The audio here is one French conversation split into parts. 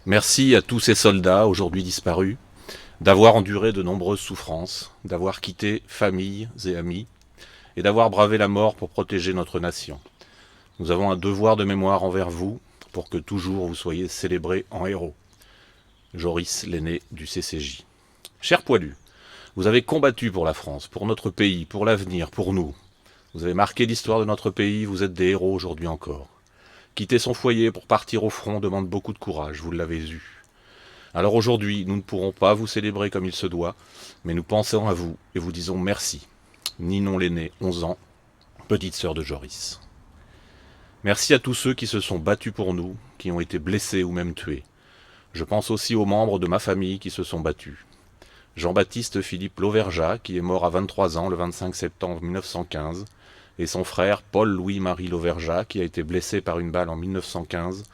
Merci à tous ces soldats aujourd'hui disparus d'avoir enduré de nombreuses souffrances, d'avoir quitté familles et amis et d'avoir bravé la mort pour protéger notre nation. Nous avons un devoir de mémoire envers vous pour que toujours vous soyez célébrés en héros. Joris, l'aîné du CCJ. Cher Poilu, vous avez combattu pour la France, pour notre pays, pour l'avenir, pour nous. Vous avez marqué l'histoire de notre pays, vous êtes des héros aujourd'hui encore. Quitter son foyer pour partir au front demande beaucoup de courage, vous l'avez eu. Alors aujourd'hui, nous ne pourrons pas vous célébrer comme il se doit, mais nous pensons à vous et vous disons merci. Ninon l'aîné, 11 ans, petite sœur de Joris. Merci à tous ceux qui se sont battus pour nous, qui ont été blessés ou même tués. Je pense aussi aux membres de ma famille qui se sont battus. Jean-Baptiste Philippe Lauverjat, qui est mort à 23 ans le 25 septembre 1915, et son frère Paul-Louis-Marie Lauverjat, qui a été blessé par une balle en 1915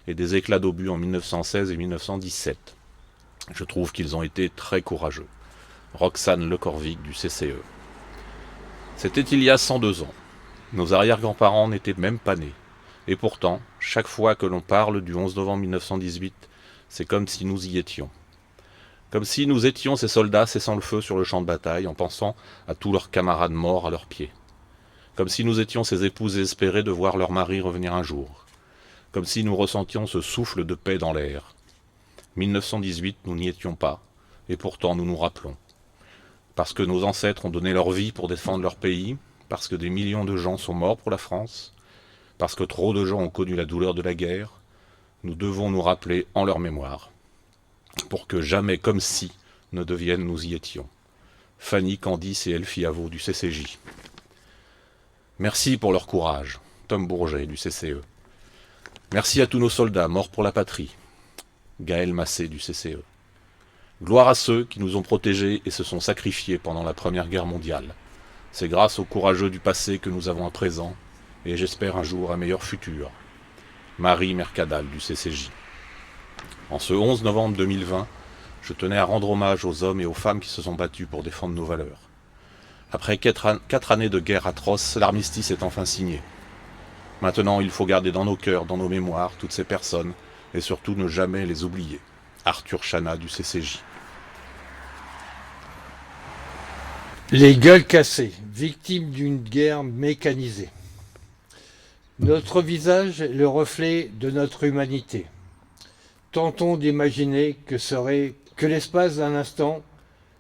et des éclats d'obus en 1916 et 1917. Je trouve qu'ils ont été très courageux. Roxane Lecorvic du CCE. C'était il y a 102 ans. Nos arrière-grands-parents n'étaient même pas nés. Et pourtant, chaque fois que l'on parle du 11 novembre 1918, c'est comme si nous y étions. Comme si nous étions ces soldats cessant le feu sur le champ de bataille en pensant à tous leurs camarades morts à leurs pieds. Comme si nous étions ces épouses espérées de voir leur mari revenir un jour. Comme si nous ressentions ce souffle de paix dans l'air. 1918, nous n'y étions pas, et pourtant nous nous rappelons. Parce que nos ancêtres ont donné leur vie pour défendre leur pays, parce que des millions de gens sont morts pour la France, parce que trop de gens ont connu la douleur de la guerre, nous devons nous rappeler en leur mémoire, pour que jamais comme si ne devienne nous y étions. Fanny, Candice et Elfie Avaux du CCJ. Merci pour leur courage, Tom Bourget du CCE. Merci à tous nos soldats morts pour la patrie, Gaël Massé du CCE. Gloire à ceux qui nous ont protégés et se sont sacrifiés pendant la Première Guerre mondiale. C'est grâce aux courageux du passé que nous avons un présent, et j'espère un jour un meilleur futur. Marie Mercadal du CCJ. En ce 11 novembre 2020, je tenais à rendre hommage aux hommes et aux femmes qui se sont battus pour défendre nos valeurs. Après 4 années de guerre atroce, l'armistice est enfin signé. Maintenant, il faut garder dans nos cœurs, dans nos mémoires, toutes ces personnes, et surtout ne jamais les oublier. Arthur Chana du CCJ. Les gueules cassées, victimes d'une guerre mécanisée. Notre visage est le reflet de notre humanité. Tentons d'imaginer que serait que l'espace d'un instant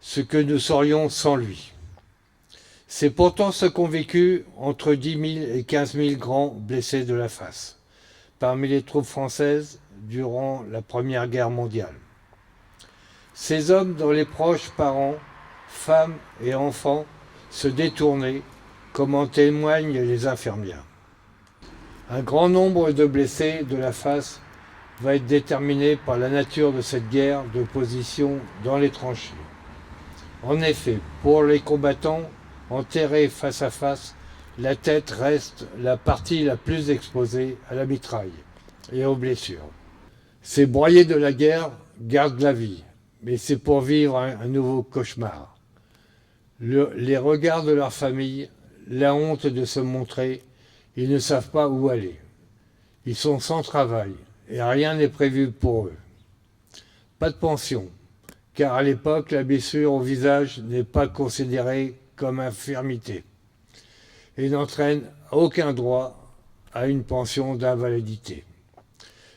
ce que nous serions sans lui. C'est pourtant ce qu'ont vécu entre 10 000 et 15 000 grands blessés de la face, parmi les troupes françaises durant la Première Guerre mondiale. Ces hommes dont les proches parents, femmes et enfants se détournaient, comme en témoignent les infirmières. Un grand nombre de blessés de la face va être déterminé par la nature de cette guerre de position dans les tranchées. En effet, pour les combattants enterrés face à face, la tête reste la partie la plus exposée à la mitraille et aux blessures. Ces broyés de la guerre gardent la vie, mais c'est pour vivre un nouveau cauchemar. Les regards de leur famille, la honte de se montrer, ils ne savent pas où aller. Ils sont sans travail et rien n'est prévu pour eux. Pas de pension, car à l'époque, la blessure au visage n'est pas considérée comme infirmité et n'entraîne aucun droit à une pension d'invalidité.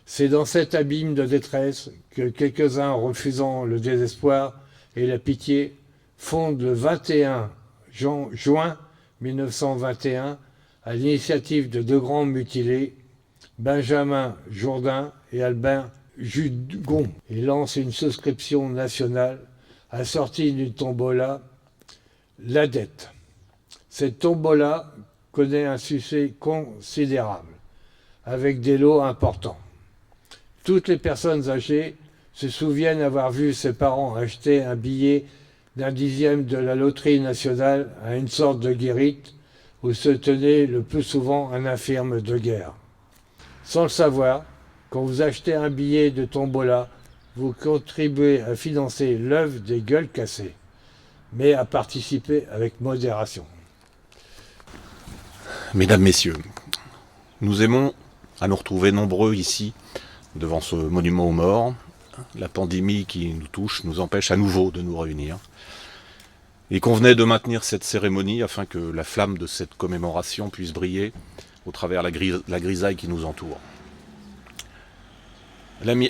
C'est dans cet abîme de détresse que quelques-uns, refusant le désespoir et la pitié, fondent le 21 juin 1921, à l'initiative de deux grands mutilés, Benjamin Jourdain et Albin Jugon, et lancent une souscription nationale assortie d'une tombola, la dette. Cette tombola connaît un succès considérable, avec des lots importants. Toutes les personnes âgées se souviennent avoir vu ses parents acheter un billet d'un dixième de la loterie nationale à une sorte de guérite où se tenait le plus souvent un infirme de guerre. Sans le savoir, quand vous achetez un billet de tombola, vous contribuez à financer l'œuvre des gueules cassées, mais à participer avec modération. Mesdames, Messieurs, nous aimons à nous retrouver nombreux ici, devant ce monument aux morts, la pandémie qui nous touche nous empêche à nouveau de nous réunir. Il convenait de maintenir cette cérémonie afin que la flamme de cette commémoration puisse briller au travers la grisaille qui nous entoure.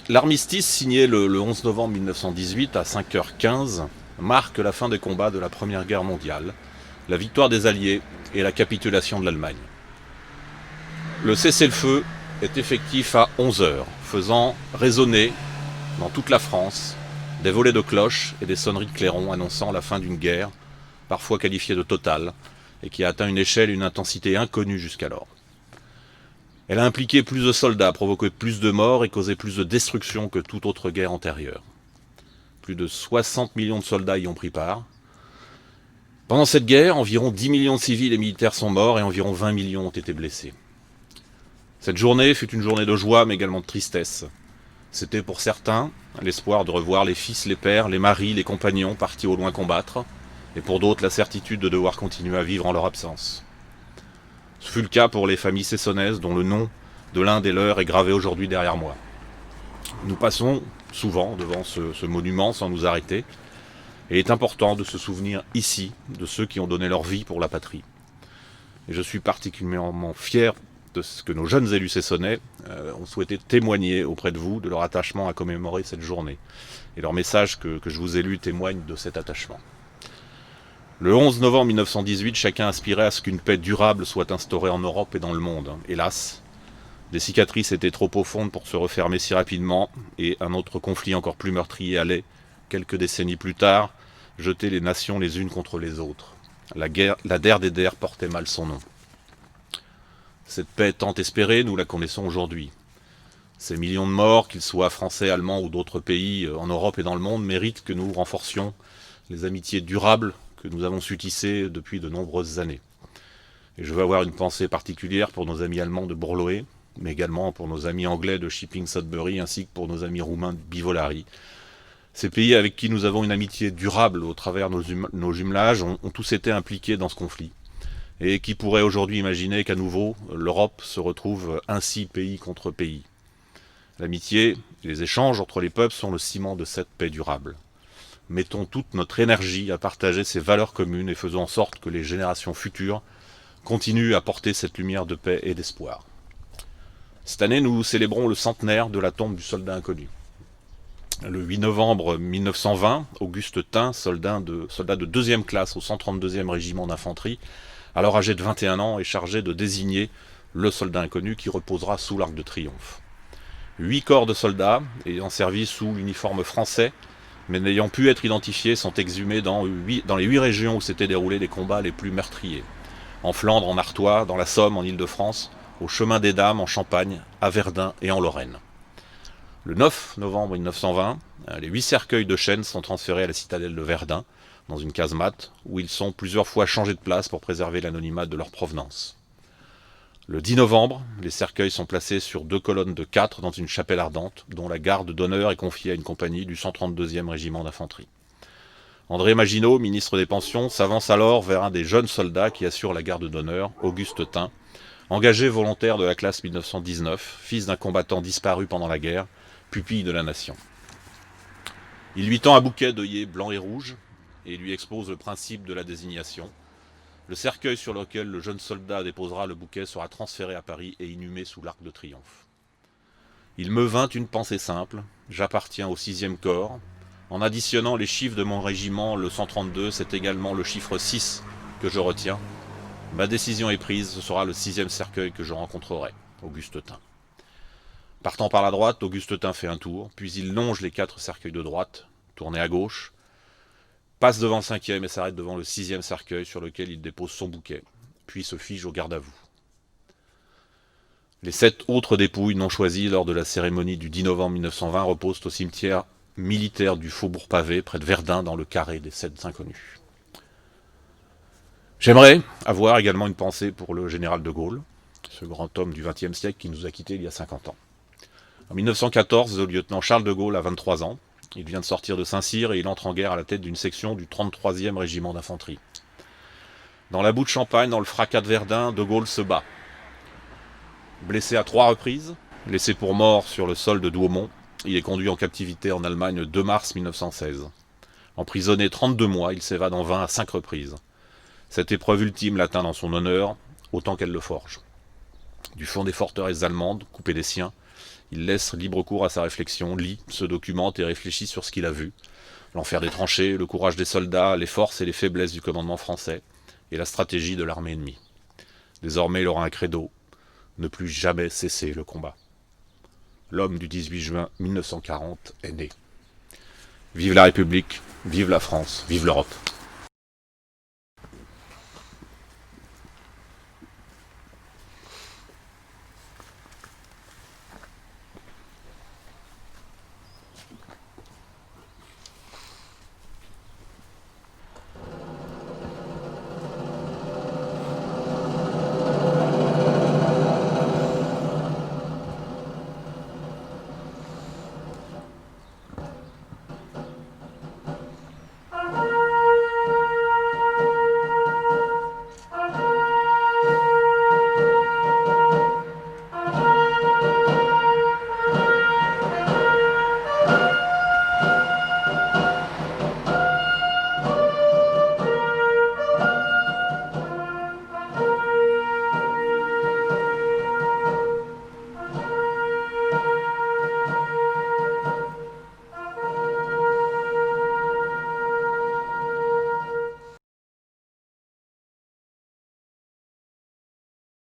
L'armistice signé le 11 novembre 1918 à 5h15 marque la fin des combats de la Première Guerre mondiale, la victoire des Alliés et la capitulation de l'Allemagne. Le cessez-le-feu est effectif à 11h, faisant résonner dans toute la France des volées de cloches et des sonneries de clairons annonçant la fin d'une guerre, parfois qualifiée de totale, et qui a atteint une échelle et une intensité inconnues jusqu'alors. Elle a impliqué plus de soldats, provoqué plus de morts et causé plus de destruction que toute autre guerre antérieure. Plus de 60 millions de soldats y ont pris part. Pendant cette guerre, environ 10 millions de civils et militaires sont morts et environ 20 millions ont été blessés. Cette journée fut une journée de joie mais également de tristesse. C'était pour certains l'espoir de revoir les fils, les pères, les maris, les compagnons partis au loin combattre, et pour d'autres la certitude de devoir continuer à vivre en leur absence. Ce fut le cas pour les familles cessonnaises dont le nom de l'un des leurs est gravé aujourd'hui derrière moi. Nous passons souvent devant ce monument sans nous arrêter, et il est important de se souvenir ici de ceux qui ont donné leur vie pour la patrie. Et je suis particulièrement fier de ce que nos jeunes élus cessonnais ont souhaité témoigner auprès de vous de leur attachement à commémorer cette journée. Et leur message que je vous ai lu témoigne de cet attachement. Le 11 novembre 1918, chacun aspirait à ce qu'une paix durable soit instaurée en Europe et dans le monde. Hélas, des cicatrices étaient trop profondes pour se refermer si rapidement, et un autre conflit encore plus meurtrier allait, quelques décennies plus tard, jeter les nations les unes contre les autres. La der des der portait mal son nom. Cette paix tant espérée, nous la connaissons aujourd'hui. Ces millions de morts, qu'ils soient français, allemands ou d'autres pays en Europe et dans le monde, méritent que nous renforcions les amitiés durables que nous avons su tisser depuis de nombreuses années. Et je veux avoir une pensée particulière pour nos amis allemands de Bourloé, mais également pour nos amis anglais de Shipping Sudbury, ainsi que pour nos amis roumains de Bivolari. Ces pays avec qui nous avons une amitié durable au travers nos jumelages ont tous été impliqués dans ce conflit. Et qui pourrait aujourd'hui imaginer qu'à nouveau, l'Europe se retrouve ainsi pays contre pays. L'amitié et les échanges entre les peuples sont le ciment de cette paix durable. Mettons toute notre énergie à partager ces valeurs communes et faisons en sorte que les générations futures continuent à porter cette lumière de paix et d'espoir. Cette année, nous célébrons le centenaire de la tombe du soldat inconnu. Le 8 novembre 1920, Auguste Tin, soldat de 2e classe au 132e régiment d'infanterie, alors âgé de 21 ans, est chargé de désigner le soldat inconnu qui reposera sous l'Arc de Triomphe. 8 corps de soldats ayant servi sous l'uniforme français, mais n'ayant pu être identifiés, sont exhumés dans les 8 régions où s'étaient déroulés les combats les plus meurtriers. En Flandre, en Artois, dans la Somme, en Île-de-France, au Chemin des Dames, en Champagne, à Verdun et en Lorraine. Le 9 novembre 1920, les 8 cercueils de chêne sont transférés à la citadelle de Verdun, dans une casemate, où ils sont plusieurs fois changés de place pour préserver l'anonymat de leur provenance. Le 10 novembre, les cercueils sont placés sur 2 colonnes de 4 dans une chapelle ardente, dont la garde d'honneur est confiée à une compagnie du 132e régiment d'infanterie. André Maginot, ministre des Pensions, s'avance alors vers un des jeunes soldats qui assure la garde d'honneur, Auguste Tin, engagé volontaire de la classe 1919, fils d'un combattant disparu pendant la guerre, pupille de la nation. Il lui tend un bouquet d'œillets blancs et rouges et lui expose le principe de la désignation. Le cercueil sur lequel le jeune soldat déposera le bouquet sera transféré à Paris et inhumé sous l'Arc de Triomphe. Il me vint une pensée simple, j'appartiens au 6e corps. En additionnant les chiffres de mon régiment, le 132, c'est également le chiffre 6 que je retiens. Ma décision est prise, ce sera le 6e cercueil que je rencontrerai, Auguste Tin. Partant par la droite, Auguste Tin fait un tour, puis il longe les 4 cercueils de droite, tourné à gauche, passe devant le 5e et s'arrête devant le 6e cercueil sur lequel il dépose son bouquet, puis se fige au garde à vous. Les 7 autres dépouilles non choisies lors de la cérémonie du 10 novembre 1920 reposent au cimetière militaire du Faubourg Pavé, près de Verdun, dans le carré des 7 inconnus. J'aimerais avoir également une pensée pour le général de Gaulle, ce grand homme du XXe siècle qui nous a quittés il y a 50 ans. En 1914, le lieutenant Charles de Gaulle a 23 ans. Il vient de sortir de Saint-Cyr et il entre en guerre à la tête d'une section du 33e régiment d'infanterie. Dans la boue de Champagne, dans le fracas de Verdun, de Gaulle se bat. Blessé à 3 reprises, laissé pour mort sur le sol de Douaumont, Il est conduit en captivité en Allemagne le 2 mars 1916. Emprisonné 32 mois, il s'évade en vain à 5 reprises. Cette épreuve ultime l'atteint dans son honneur, autant qu'elle le forge. Du fond des forteresses allemandes, coupé des siens, il laisse libre cours à sa réflexion, lit, se documente et réfléchit sur ce qu'il a vu. L'enfer des tranchées, le courage des soldats, les forces et les faiblesses du commandement français, et la stratégie de l'armée ennemie. Désormais, il aura un credo, ne plus jamais cesser le combat. L'homme du 18 juin 1940 est né. Vive la République, vive la France, vive l'Europe.